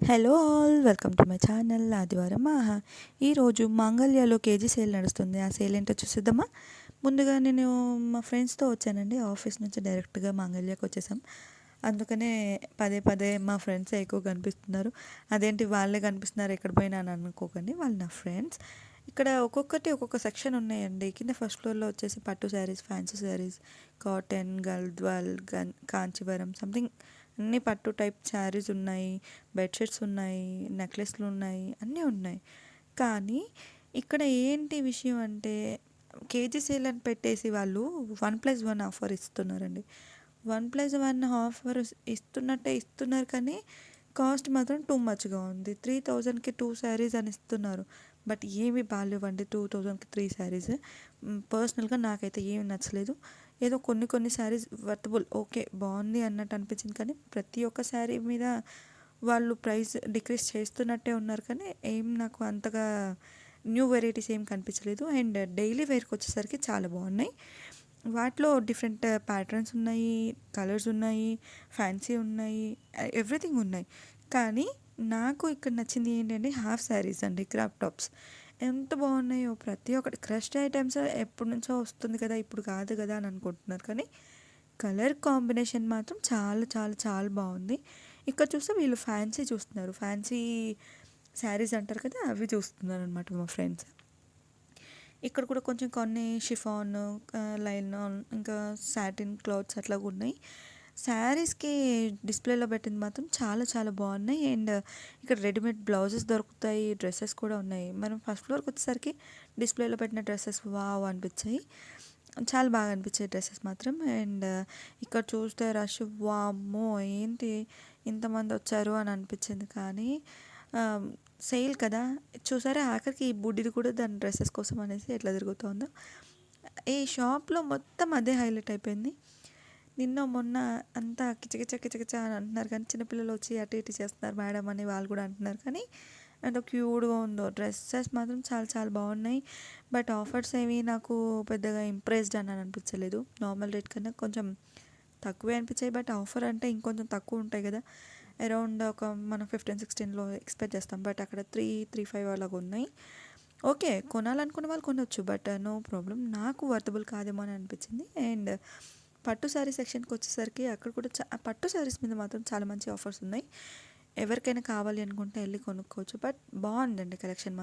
Hello all welcome to my channel ఆదివారం ఆహా. ఈరోజు మాంగళ్యాలో కేజీ సేల్ నడుస్తుంది. ఆ సేల్ ఏంటో చూసిద్దామా. ముందుగా నేను మా ఫ్రెండ్స్తో వచ్చానండి. ఆఫీస్ నుంచి డైరెక్ట్గా మాంగళ్యాకి వచ్చేసాం. అందుకనే పదే పదే మా ఫ్రెండ్స్ ఎక్కువ కనిపిస్తున్నారు. అదేంటి వాళ్ళే కనిపిస్తున్నారు ఎక్కడ పోయినా అని అనుకోకండి, వాళ్ళు నా ఫ్రెండ్స్. ఇక్కడ ఒక్కొక్కటి ఒక్కొక్క సెక్షన్ ఉన్నాయండి. కింద ఫస్ట్ ఫ్లోర్లో వచ్చేసి పట్టు saris, fancy saris, cotton, Gadwal, Kanjeevaram something అన్ని పట్టు టైప్ శారీస్ ఉన్నాయి, బెడ్షీట్స్ ఉన్నాయి, నెక్లెస్లు ఉన్నాయి, అన్నీ ఉన్నాయి. కానీ ఇక్కడ ఏంటి విషయం అంటే కేజీ సేల్ అని పెట్టేసి వాళ్ళు 1+1 ఆఫర్ ఇస్తున్నారండి. 1+1 ఆఫర్ ఇస్తున్నట్టే ఇస్తున్నారు, కానీ కాస్ట్ మాత్రం టూ మచ్గా ఉంది. 3000కి 2 శారీస్ అని ఇస్తున్నారు, బట్ ఏమి బాగాలేవండి. 2000కి 3 శారీస్ పర్సనల్గా నాకైతే ఏమి నచ్చలేదు. ఏదో కొన్ని కొన్ని శారీస్ వర్తబుల్, ఓకే బాగుంది అన్నట్టు అనిపించింది, కానీ ప్రతి ఒక్క శారీ మీద వాళ్ళు ప్రైస్ డిక్రీస్ చేస్తున్నట్టే ఉన్నారు, కానీ ఏం నాకు అంతగా న్యూ వెరైటీస్ ఏం కనిపించలేదు. అండ్ డైలీ వేర్కి వచ్చేసరికి చాలా బాగున్నాయి. వాటిలో డిఫరెంట్ ప్యాటర్న్స్ ఉన్నాయి, కలర్స్ ఉన్నాయి, ఫ్యాన్సీ ఉన్నాయి, ఎవ్రీథింగ్ ఉన్నాయి. కానీ నాకు ఇక్కడ నచ్చింది ఏంటంటే హాఫ్ శారీస్ అండి, క్రాప్ టాప్స్ ఎంత బాగున్నాయో. ప్రతి ఒక్కటి క్రష్డ్ ఐటమ్స్ ఎప్పటి నుంచో వస్తుంది కదా, ఇప్పుడు కాదు కదా అని అనుకుంటున్నారు, కానీ కలర్ కాంబినేషన్ మాత్రం చాలా చాలా చాలా బాగుంది. ఇక్కడ చూస్తే వీళ్ళు ఫ్యాన్సీ చూస్తున్నారు, ఫ్యాన్సీ శారీస్ అంటారు కదా, అవి చూస్తున్నారు అనమాట మా ఫ్రెండ్స్. ఇక్కడ కూడా కొంచెం కొన్ని షిఫాన్, లైనాన్, ఇంకా సాటిన్ క్లాత్స్ అట్లా ఉన్నాయి. శారీస్కి డిస్ప్లేలో పెట్టింది మాత్రం చాలా చాలా బాగున్నాయి. అండ్ ఇక్కడ రెడీమేడ్ బ్లౌజెస్ దొరుకుతాయి, డ్రెస్సెస్ కూడా ఉన్నాయి. మనం ఫస్ట్ ఫ్లోర్కి వచ్చేసరికి డిస్ప్లేలో పెట్టిన డ్రెస్సెస్ వావ్ అనిపించాయి, చాలా బాగా అనిపించాయి డ్రెస్సెస్ మాత్రం. అండ్ ఇక్కడ చూస్తే రష్ వామ్మో ఏంటి ఇంతమంది వచ్చారు అని అనిపించింది. కానీ సేల్ కదా, చూసారా ఆఖరికి ఈ బుడ్డిది కూడా దాని డ్రెస్సెస్ కోసం అనేసి ఎట్లా తిరుగుతుందో. ఈ షాప్లో మొత్తం అదే హైలైట్ అయిపోయింది. నిన్న మొన్న అంతా కిచకిచ కిచకిచ అని అంటున్నారు, కానీ చిన్నపిల్లలు వచ్చి అటు ఇటు చేస్తున్నారు మేడం అని వాళ్ళు కూడా అంటున్నారు. కానీ ఎంత క్యూట్గా ఉందో, డ్రెస్సెస్ మాత్రం చాలా చాలా బాగున్నాయి. బట్ ఆఫర్స్ ఏవి నాకు పెద్దగా ఇంప్రెస్డ్ అని అనిపించలేదు. నార్మల్ రేట్ కన్నా కొంచెం తక్కువే అనిపించాయి, బట్ ఆఫర్ అంటే ఇంకొంచెం తక్కువ ఉంటాయి కదా. అరౌండ్ ఒక మనం 15-16లో ఎక్స్పెక్ట్ చేస్తాం, బట్ అక్కడ 3-3-5 అలాగ ఉన్నాయి. ఓకే కొనాలనుకున్న వాళ్ళు కొనవచ్చు, బట్ నో ప్రాబ్లం. నాకు వర్తబుల్ కాదేమో అని అనిపించింది. అండ్ పట్టు శారీ సెక్షన్కి వచ్చేసరికి అక్కడ కూడా పట్టు శారీస్ మీద మాత్రం చాలా మంచి ఆఫర్స్ ఉన్నాయి. ఎవరికైనా కావాలి అనుకుంటే వెళ్ళి కొనుక్కోవచ్చు. బట్ బాగుందండి కలెక్షన్.